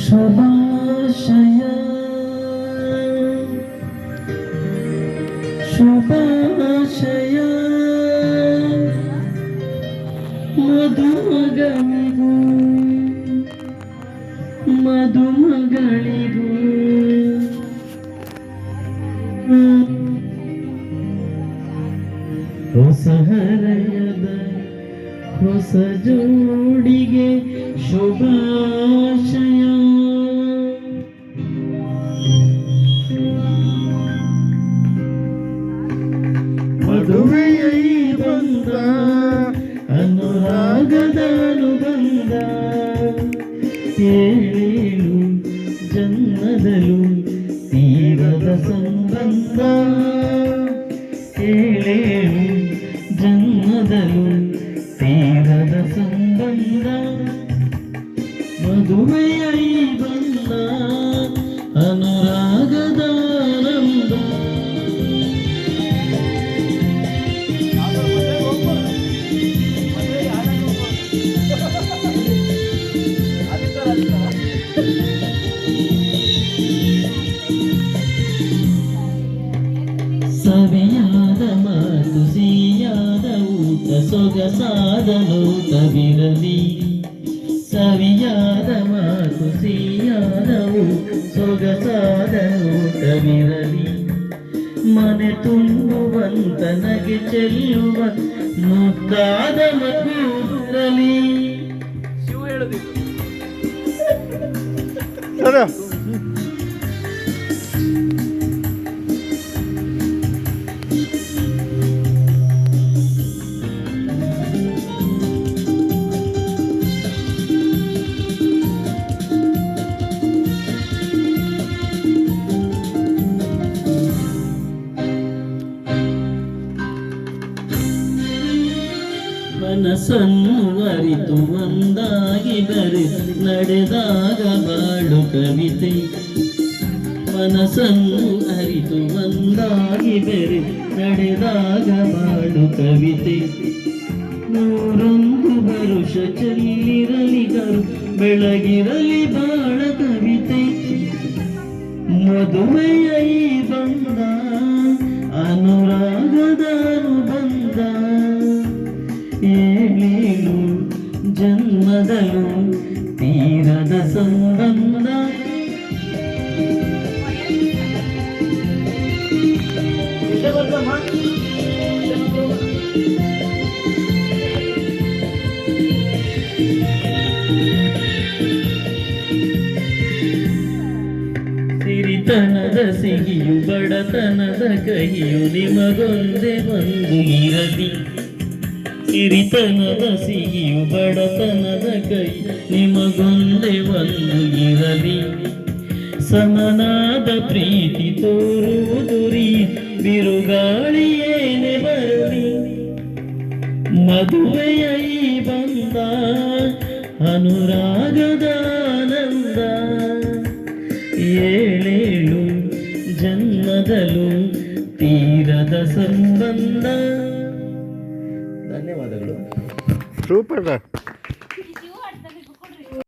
ಶುಭಾಶಯ ಶುಭಾಶಯ ಮದುಮಗನಿಗೂ ಮದುಮಗಳಿಗೂ ಹೊಸ ಹರೆಯದ ಹೊಸ ಜೋಡಿಗೆ ಶುಭಾಶಯ. ಮದುವೆಯ ಈ ಬಂದ ಅನುರಾಗದ ಅನುಬಂಧ, ಏಳೇಳು ಜನ್ಮದಲು ತೀರದ ಸಂಬಂಧ, ಏಳೇಳು ಜನ್ಮದಲು ತೀರದ ಸಂಬಂಧ. ಮದುವೆಯ ಈ ಬಂದ ಅನುರಾಗದ ಆನಂದ. ಸವಿಯಾದ ಮಾತು ಸಿಹಿಯಾದ ಊಟ ಸೊಗಸಾದ ನೋಟವಿರಲಿ, ಸವಿಯಾದ ಮಾತು ಸಿಹಿಯಾದ ಊಟ ಸೊಗಸಾದ ನೋಟವಿರಲಿ, ಮನೆ ತುಂಬುವಂತ ನಗೆ ಚೆಲ್ಲುವ ಮುದ್ದಾದ ಮಗುರಲಿ. ಮನಸ್ಸನ್ನು ಅರಿತು ಒಂದಾಗಿ ಬೆರೆತು ನಡೆದಾಗ ಬಾಳು ಕವಿತೆ, ಮನಸ್ಸನ್ನು ಅರಿತು ಒಂದಾಗಿ ಬೆರೆತು ನಡೆದಾಗ ಬಾಳು ಕವಿತೆ. ನೂರೊಂದು ವರುಷ ಚೆಲ್ಲಿರಲಿ ಕರು ಬೆಳಗಿರಲಿ ಬಾಳ ಕವಿತೆ. ಮದುವೆಯ ಈ ಬಂದ ಅನುರಾಗದ ಅನುಬಂಧ, ಏಳೇಳು ಜನ್ಮದಲು ತೀರದ ಸಂಬಂಧ. ಸಿರಿತನದ ಸಿಹಿಯು ಬಡತನದ ಕಹಿಯು ನಿಮಗೊಂದೇ ಒಂದು ಇರಲಿ, ಸಿರಿತನದ ಸಿಹಿಯು ಬಡತನದ ಕೈ ನಿಮಗೊಂದೇ ಒಂದು ಇರಲಿ. ಸಮನಾದ ಪ್ರೀತಿ ತೋರುವುದುರಿ ಬಿರುಗಾಳಿಯೇನೆ ಬರಲಿ. ಮದುವೆಯ ಈ ಬಂದ ಅನುರಾಗದ ಆನಂದ, ಏಳೇಳು ಜನ್ಮದಲು ತೀರದ ಸಂಬಂಧ. ಧನ್ಯವಾದಗಳು. ಸೂಪರ್.